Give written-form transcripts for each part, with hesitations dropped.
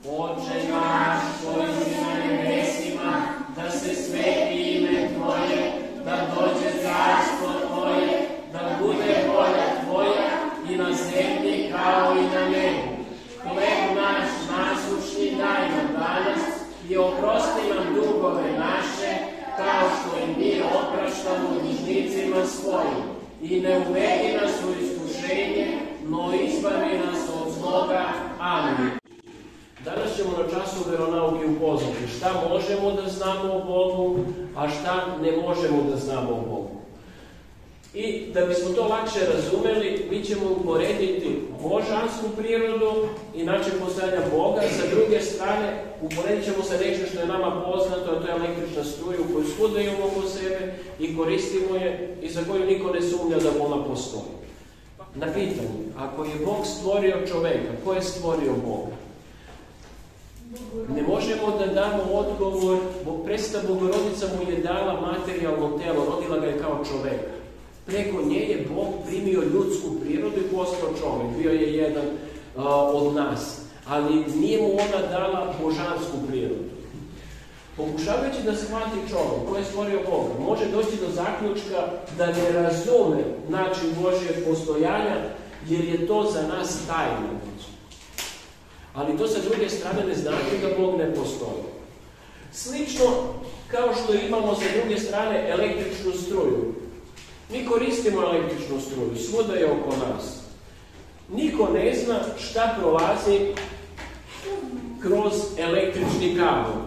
Oče naš koji si na nebesima, da se sveti ime Tvoje, da dođe carstvo Tvoje, da bude volja Tvoja i na zemlji kao i na nebu. Hljeb naš nasušni daj nam danas i oprosti nam dugove naše, kao što i mi opraštamo dužnicima svojim. I ne uvedi nas u iskušenje, no izbavi nas od zloga. Amen. Danas ćemo na času veronauke upoznati šta možemo da znamo o Bogu, a šta ne možemo da znamo o Bogu. I da bismo to lakše razumeli, mi ćemo uporediti božansku prirodu i način postojanja Boga. Sa druge strane, uporedit ćemo sa nečim što je nama poznato, a to je električna struja koju svuda imamo oko sebe i koristimo je i za koju niko ne sumnja da ona postoji. Na pitanje, ako je Bog stvorio čoveka, ko je stvorio Boga? Ne možemo da damo odgovor, Presveta Bogorodica mu je dala materijalno telo, rodila ga je kao čoveka. Preko nje je Bog primio ljudsku prirodu i postao čovek, bio je jedan od nas, ali nije mu ona dala božansku prirodu. Pokušavajući da shvati čovek koji je stvorio Boga, može doći do zaključka da ne razume način Božjeg postojanja, jer je to za nas tajna. Ali to sa druge strane ne znači da Bog ne postoji. Slično kao što imamo sa druge strane električnu struju. Mi koristimo električnu struju, svuda je oko nas. Niko ne zna šta prolazi kroz električni kabel.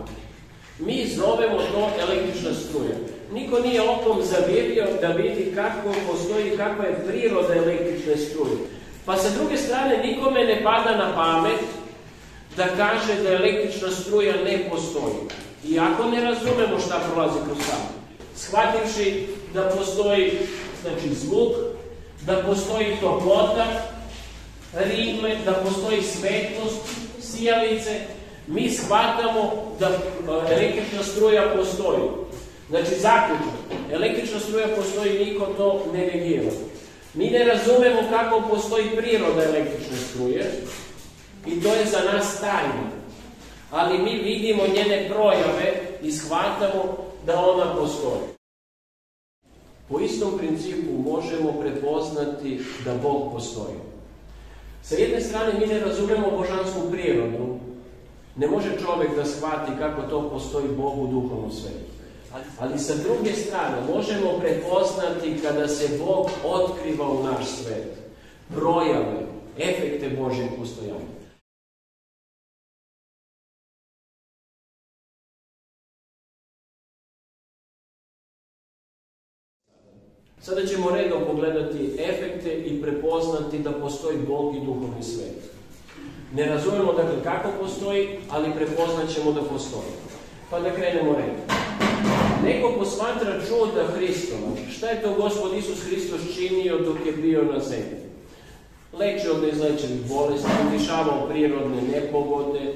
Mi zovemo to električna struja. Niko nije okom zavirio da vidi kako postoji, kakva je priroda električne struje. Pa sa druge strane nikome ne pada na pamet da kaže da električna struja ne postoji. Iako ne razumemo šta prolazi kroz kabel. Shvativši da postoji zvuk, da postoji toplota, ritme, da postoji svetlost, sijalice, mi shvatamo da električna struja postoji. Znači, zaključno, električna struja postoji, niko to ne negira. Mi ne razumemo kako postoji priroda električne struje i to je za nas tajna. Ali mi vidimo njene projave i shvatamo da ona postoji. Po istom principu možemo prepoznati da Bog postoji. Sa jedne strane mi ne razumemo božansku prirodu. Ne može čovjek da shvati kako to postoji Bog u duhovnom svetu. Ali sa druge strane možemo prepoznati kada se Bog otkriva u naš svet. Projave, efekte Božjeg postojanja. Sada ćemo redom pogledati efekte i prepoznati da postoji Bog i duhovni svet. Ne razumemo dakle kako postoji, ali prepoznat ćemo da postoji. Pa da krenemo redom. Neko posmatra čuda Hristova. Šta je to Gospod Isus Hristos činio dok je bio na zemlji? Lečio od neizlečenih bolesti, utišavao prirodne nepogode,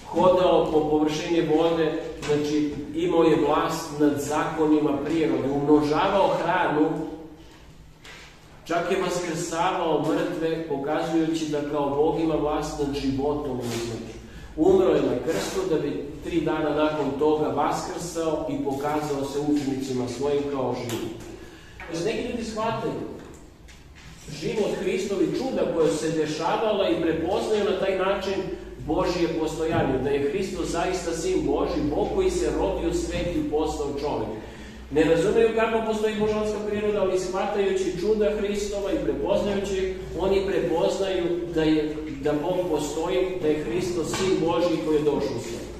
hodao po površini vode, znači imao je vlast nad zakonima prirode, umnožavao hranu, čak je vaskrsavao mrtve, pokazujući da kao Bog ima vlast nad životom i smrću. Umro je na krstu da bi 3 dana nakon toga vaskrsao i pokazao se učenicima svojim kao živ. Neki ljudi shvataju život Hristovi, čuda koje se dešavala i prepoznaju na taj način Božje postojanje, da je Hristos zaista sin Božji, Bog koji se rodio svet i postao čovjek. Ne razumiju kako postoji božanska priroda, ali shvatajući čuda Hristova i prepoznajući, oni prepoznaju da Bog postoji, da je Hristos sin Božji koji je došao u svet.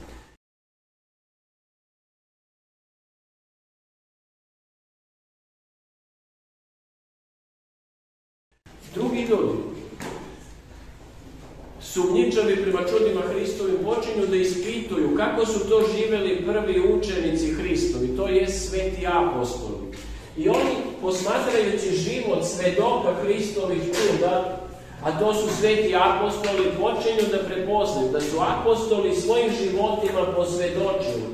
Drugi ljudi, sumnjičavi prema čudima Hristovim, počinju da ispituju kako su to živeli prvi učenici Hristovi, to je sveti apostoli. I oni, posmatrajući život svedoka Hristovih čuda, a to su sveti apostoli, počinju da prepoznaju da su apostoli svojim životima posvedočili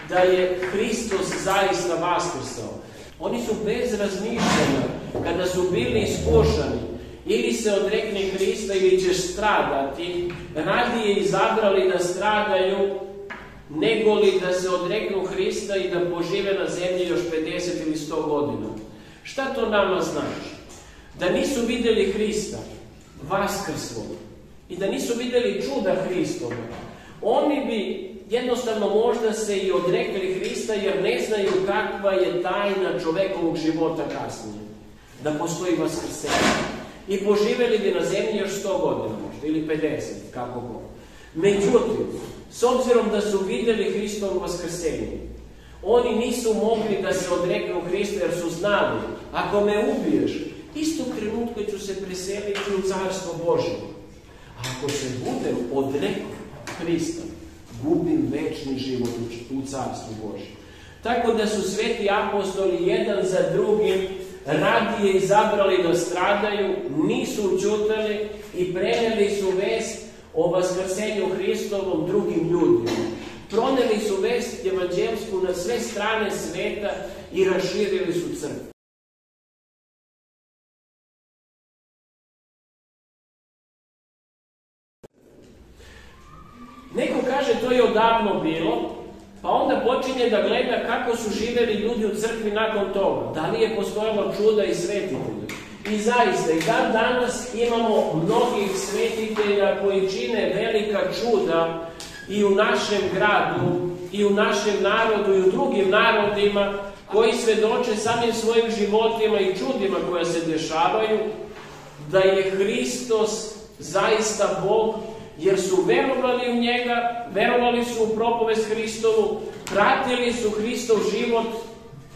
da je Hristos zaista vaskrsao. Oni su bez razmišljanja, kada su bili iskušani ili se odrekni Hrista ili ćeš stradati, radije izabrali da stradaju nego li da se odreknu Hrista i da požive na zemlji još 50 ili 100 godina. Šta to nama znači? Da nisu vidjeli Hrista vaskrslog i da nisu vidjeli čuda Hristova, oni bi jednostavno možda se i odrekli Hrista jer ne znaju kakva je tajna čovekovog života kasnije. Da postoji vaskrsenje. I poživjeli bi na zemlji još 100 godina možda, ili 50, kako god. Međutim, s obzirom da su vidjeli Hristovo vaskrsenje, oni nisu mogli da se odreknu Hrista jer su znali, ako me ubiješ, istog trenutka ću se preseliti u Carstvo Božje. A ako se budem odrekao Hrista, gubim večni život u Carstvu Božjem. Tako da su sveti apostoli jedan za drugim radije izabrali da stradaju, nisu učutali i prenijeli su vest o vaskrsenju Hristovom drugim ljudima. Pronijeli su vest evanđelsku na sve strane sveta i raširili su crkvu. Neko kaže to je odavno bilo, pa onda počinje da gleda kako su živjeli ljudi u crkvi nakon toga. Da li je postojalo čuda i svetitelja? I zaista, i dan danas imamo mnogih svetitelja koji čine velika čuda i u našem gradu, i u našem narodu, i u drugim narodima, koji svedoče samim svojim životima i čudima koja se dešavaju, da je Hristos zaista Bog, jer su verovali u njega, verovali su u propovest Hristovu, pratili su Hristov život,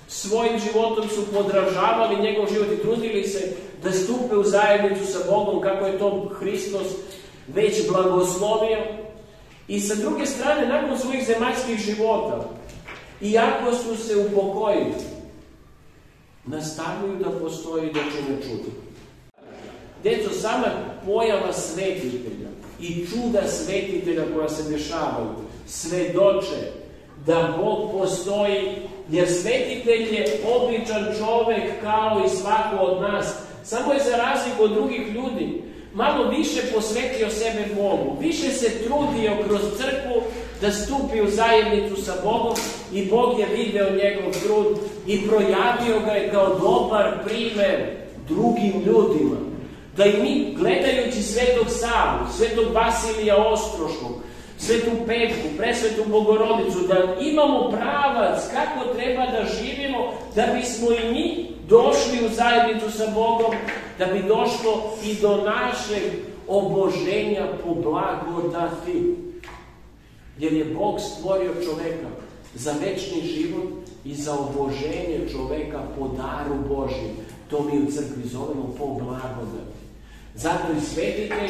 svojim životom su podržavali njegov život i trudili se da stupe u zajednicu sa Bogom, kako je to Hristos već blagoslovio. I sa druge strane, nakon svojih zemaljskih života, iako su se upokojili, nastavljaju da postoji da čine čuda. Djeco, sama pojava svetitelja i čuda svetitelja koja se dešavaju svedoče da Bog postoji, jer svetitelj je običan čovek kao i svako od nas. Samo je za razliku od drugih ljudi malo više posvetio sebe Bogu, više se trudio kroz crkvu da stupi u zajednicu sa Bogom i Bog je video njegov trud i projavio ga je kao dobar primer drugim ljudima. Da i mi, gledajući svetog Savu, svetog Vasilija Ostroškog, svetu Petku, presvetu Bogorodicu, da imamo pravac kako treba da živimo, da bismo i mi došli u zajednicu sa Bogom, da bi došlo i do našeg oboženja po blagodati. Jer je Bog stvorio čoveka za večni život i za oboženje čoveka po daru Božjem. To mi u crkvi zovemo po blagodati. Zato i svetitelji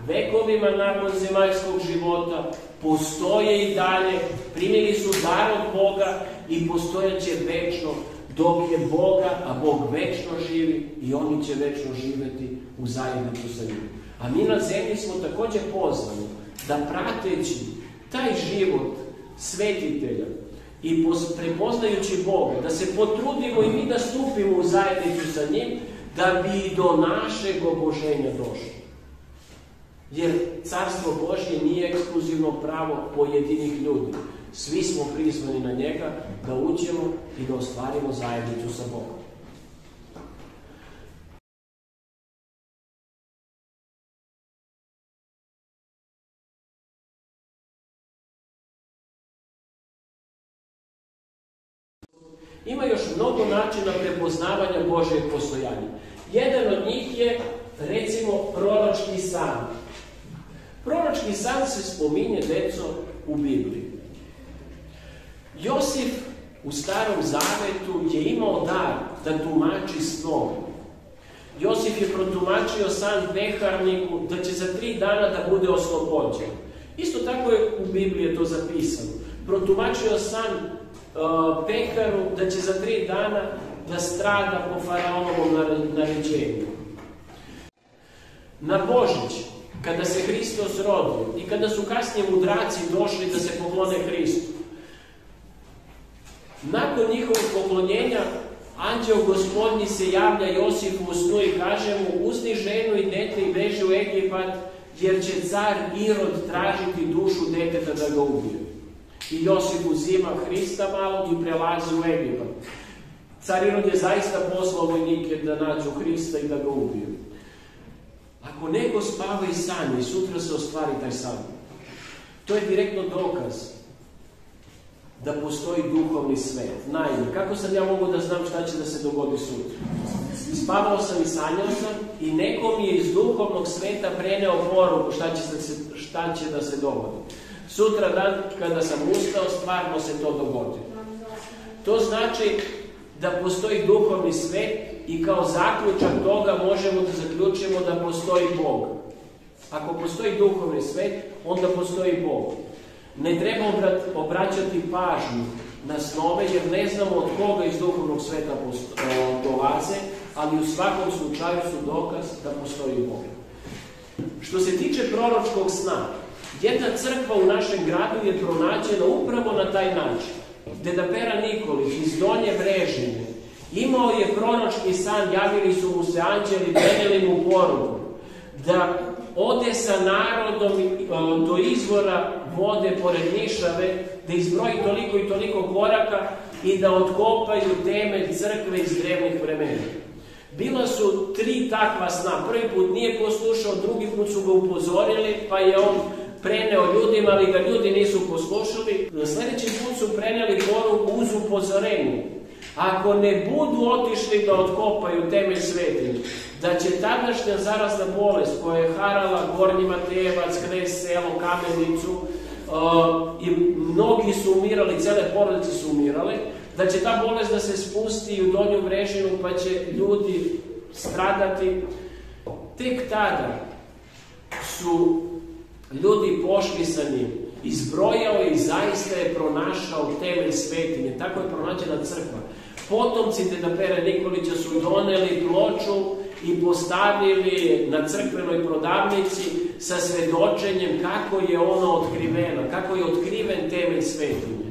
vekovima nakon zemaljskog života postoje i dalje, primili su dar od Boga i postojaće večno dok je Boga, a Bog večno živi i oni će večno živjeti u zajednicu sa njim. A mi na zemlji smo također pozvani da prateći taj život svetitelja i prepoznajući Boga, da se potrudimo i mi da stupimo u zajednicu sa njim, da bi do našeg oboženja došlo. Jer Carstvo Božje nije ekskluzivno pravo pojedinih ljudi. Svi smo prizvani na njega da uđemo i da ostvarimo zajednicu sa Bogom. Ima još mnogo načina prepoznavanja Božjeg postojanja. Jedan od njih je, recimo, proročki san. Proročki san se spominje, deco, u Bibliji. Josif u Starom Zavetu je imao dar da tumači snove. Josif je protumačio san peharniku da će za 3 dana da bude oslobođen. Isto tako je u Bibliji je to zapisano. Protumačio san pekaru da će za 3 dana da strada po faraonovom naređenju. Na Božić, kada se Hristos rodio i kada su kasnije mudraci došli da se poklone Hristu, nakon njihovog poklonjenja Anđeo Gospodnji se javlja Josifu u snu i kaže mu: uzmi ženu i dete i beži u Egipat, jer će car Irod tražiti dušu deteta da ga ubije. I Josif uzima Hrista malo i prelazi u Egipat. Car Irod je zaista poslao vojnike da nađu Hrista i da ga ubiju. Ako neko spava i sanja i sutra se ostvari taj san, to je direktno dokaz da postoji duhovni svet. Naime, kako sam ja mogu da znam šta će da se dogodi sutra? Spavao sam i sanjao sam i neko mi je iz duhovnog sveta preneo poruku šta će da se dogodi. Sutra dan kada sam ustao, stvarno se to dogodi. To znači da postoji duhovni svet i kao zaključak toga možemo da zaključimo da postoji Bog. Ako postoji duhovni svet, onda postoji Bog. Ne treba obraćati pažnju na snove, jer ne znamo od koga iz duhovnog sveta dolaze, ali u svakom slučaju su dokaz da postoji Bog. Što se tiče proročkog sna, jedna crkva u našem gradu je pronađena upravo na taj način. Deda Pera Nikolić iz Donje Brežine imao je proročki san, javili su mu se anđeli, prenijeli mu poruku da ode sa narodom do izvora vode pored Nišave, da izbroji toliko i toliko koraka i da otkopaju temelj crkve iz drevnih vremena. Bila su 3 takva sna. Prvi put nije poslušao, drugi put su ga upozorili, pa je on preneo ljudima, ali ga ljudi nisu poslušali. Na sljedeći put su prenijeli poruku uz upozorenje. Ako ne budu otišli da otkopaju temelj svetinje, da će tadašnja zarazna bolest koja je harala Gornji Matejevac, Knez Selo, Kamenicu, i mnogi su umirali, cele porodice su umirale, da će ta bolest da se spusti u Donju Brežinu pa će ljudi stradati. Tek tada su ljudi pošli sa njim. Izbrojao je i zaista je pronašao temelj svetinje. Tako je pronađena crkva. Potomci Deda Pere Nikolića su doneli ploču i postavili na crkvenoj prodavnici sa svedočenjem kako je ona otkrivena, kako je otkriven temelj svetinje.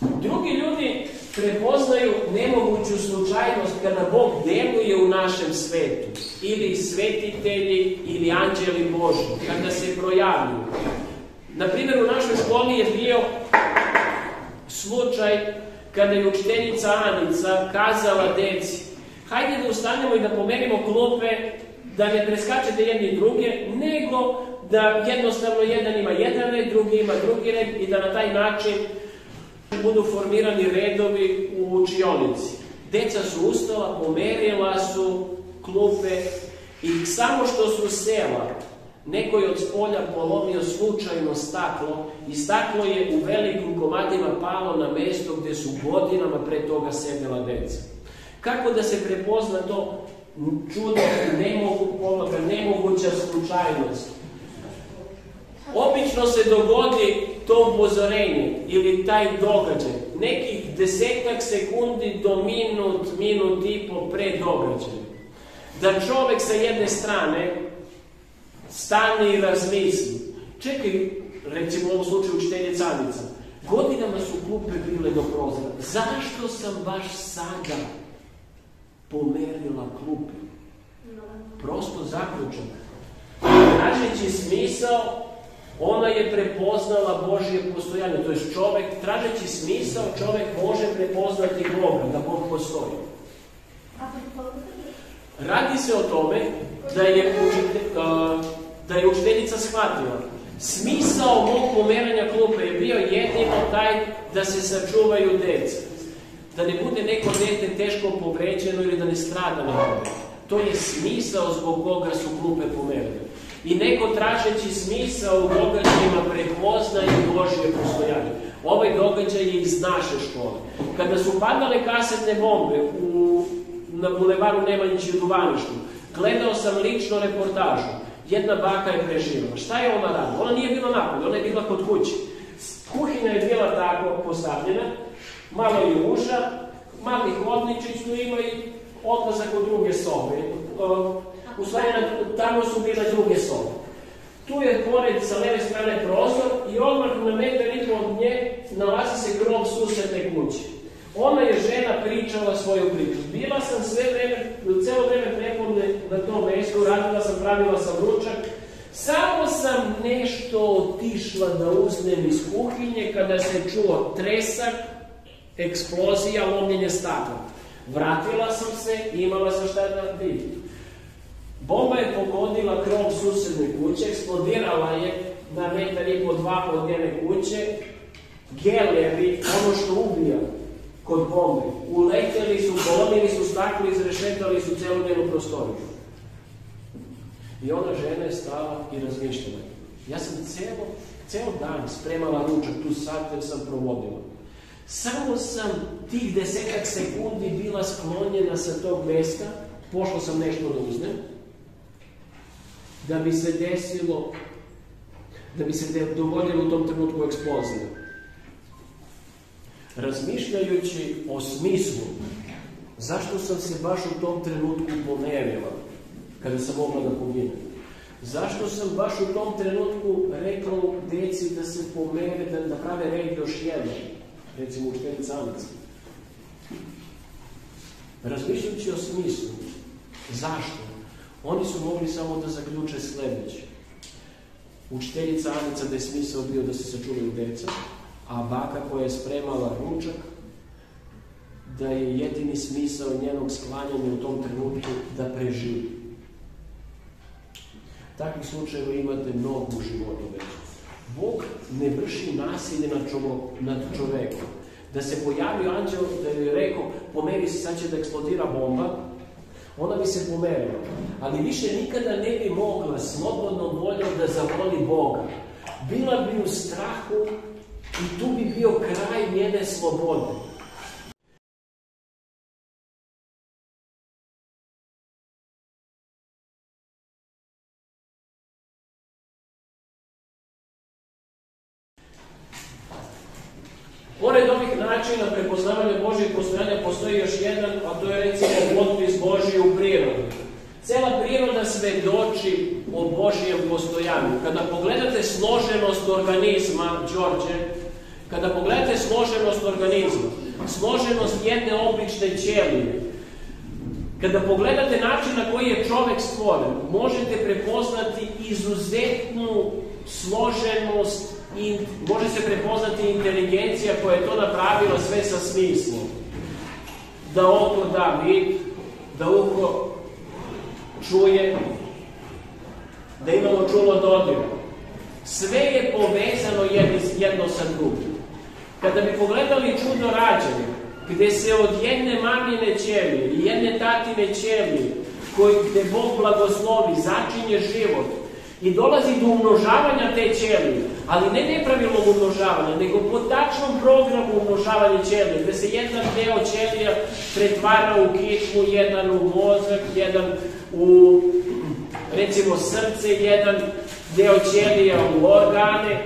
Drugi ljudi prepoznaju nemoguću slučajnost kada Bog deluje u našem svetu, ili svetitelji, ili anđeli Božji, kada se projavljuju. Naprimjer, u našoj školi je bio slučaj kada je učiteljica Anica kazala deci: hajde da ustanemo i da pomerimo klupe, da ne preskačete jedni druge, nego da jednostavno jedan ima jedan red, drugi ima drugi red i da na taj način budu formirani redovi u učionici. Deca su ustala, pomerila su klupe i samo što su sela, neko je od spolja polomio slučajno staklo i staklo je u velikim komadima palo na mesto gde su godinama pre toga sedela deca. Kako da se prepozna to čudo, nemoguća slučajnost? Obično se dogodi to upozorenje ili taj događaj nekih 10-ak sekundi do minut i po pre događaja. Da čovek sa jedne strane stane i razmisli: čekaj, recimo u ovom slučaju učiteljica Anica, godinama su klupe bile do prozora, zašto sam baš sada pomerila klupe? Prosto zaključak. Tražeći smisao, ona je prepoznala Božje postojanje. To je čovek, tražeći smisao, čovek može prepoznati Boga, da Bog postoji. Radi se o tome da je učiteljica shvatila. Smisao mog pomeranja klupe je bio jedino taj da se sačuvaju deca. Da ne bude neko dete teško povređeno ili da ne strada neko. To je smisao zbog koga su klupe pomerene. I neko tražeći smisao u događajima prepoznaje Božje postojanje. Ovaj događaj je iz naše škole. Kada su padale kasetne bombe na bulevaru Nemanjići u Duvaništu, gledao sam lično reportažu. Jedna baka je preživjela. Šta je ona radila? Ona nije bila napolje, ona je bila kod kuće. Kuhinja je bila tako postavljena, malo je uža, mali hodničić tu ima i odlazak u druge sobe. U stvari, tamo su bile druge sobe. Tu je pored sa leve strane prozor i odmah na metar i po od nje nalazi se krov susedne kuće. Ona je žena pričala svoju priču. Bila sam celo vreme prepodne na tom mestu, radila sam, pravila sam ručak. Samo sam nešto otišla da uzmem iz kuhinje kada se čuo tresak, eksplozija, lomljenje stakla. Vratila sam se i imala sam šta da vidim. Bomba je pogodila krov susedne kuće, eksplodirala je na metar i po dva od njene kuće. Gelevi, ono što ubija kod bombe, uleteli su, polomili su staklo, izrešetali su celu njenu prostoriju. I ona žena je stala i razmišljala. Ja sam ceo dan spremala ručak, tu sat sam provodila. Samo sam tih 10 sekundi bila sklonjena sa tog mesta, pošla sam nešto da uzmem, da bi se desilo, da bi se dogodilo u tom trenutku eksplozija. Razmišljajući o smislu, zašto sam se baš u tom trenutku pomerila, kada sam mogla da poginem? Zašto sam baš u tom trenutku rekla deci da se pomere, da prave red još jedno, recimo učiteljica Anica? Razmišljajući o smislu, zašto? Oni su mogli samo da zaključe sledeće. Učiteljica Anica da je smisao bio da se sačuvaju deca, a baka koja je spremala ručak, da je jedini smisao njenog sklanjanja u tom trenutku da preživi. Takvih slučajeva imate mnogo u životu već. Bog ne vrši nasilje nad čovekom. Da se pojavio anđel, da je rekao, pomeri se, sad će da eksplodira bomba, ona bi se pomerila. Ali više nikada ne bi mogla slobodnom voljom da zavoli Boga. Bila bi u strahu i tu bi bio kraj njene slobode. Pored ovih načina prepoznavanja Božjeg postojanja postoji još jedan, a to je recimo potpis Božji u prirodi. Cela priroda svedoči o Božjem postojanju. Kada pogledate složenost organizma, Đorđe, kada pogledate složenost organizma, složenost jedne obične ćelije, kada pogledate način na koji je čovek stvoren, možete prepoznati izuzetnu složenost i može se prepoznati inteligencija koja je to napravila sve sa smislom. Da oko da vid, da uho čuje, da imamo čulo dodir. Sve je povezano jedno sa drugim. Kada bi pogledali čudo rađanja, gde se od jedne mamine ćelije i jedne tatine ćelije, gde Bog blagoslovi, začinje život i dolazi do umnožavanja te ćelije, ali ne nepravilnog umnožavanja, nego po tačnom programu umnožavanja ćelije, gde se jedan deo ćelija pretvara u kičmu, jedan u mozak, jedan u, recimo, srce, jedan deo ćelija u organe,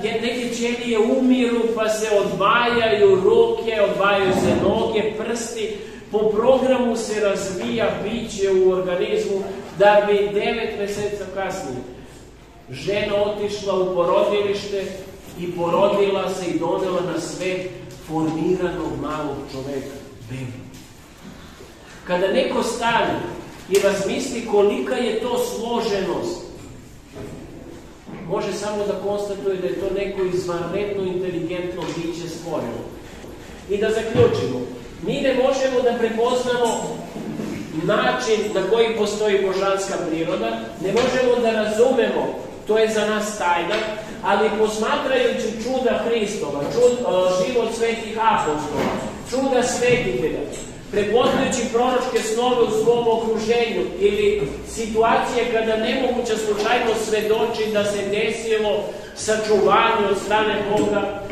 neke ćelije umiru pa se odvajaju ruke, odvajaju se noge, prsti, po programu se razvija biće u organizmu da bi 9 meseca kasnije žena otišla u porodilište i porodila se i donela na svet formiranog malog čoveka, bebu. Kada neko stane i razmisli kolika je to složenost, može samo da konstatuje da je to neko izvanredno inteligentno biće stvoreno. I da zaključimo, mi ne možemo da prepoznamo način na koji postoji božanska priroda, ne možemo da razumemo, to je za nas tajna, ali posmatrajući čuda Hristova, život svetih apostola, čuda svetitelja, prepoznajući proročke snove u svom okruženju ili situacije kada nemoguća slučajnost svedoči da se desilo sačuvanje od strane Boga,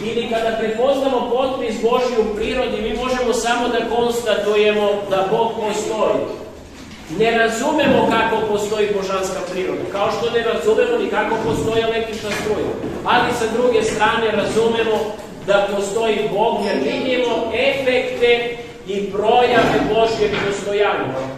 ili kada prepoznamo potpis Božji u prirodi, mi možemo samo da konstatujemo da Bog postoji. Ne razumemo kako postoji božanska priroda, kao što ne razumemo ni kako postoji električna struja. Ali sa druge strane razumemo da postoji Bog jer vidimo efekte i projav dokazuje Božje postojanje.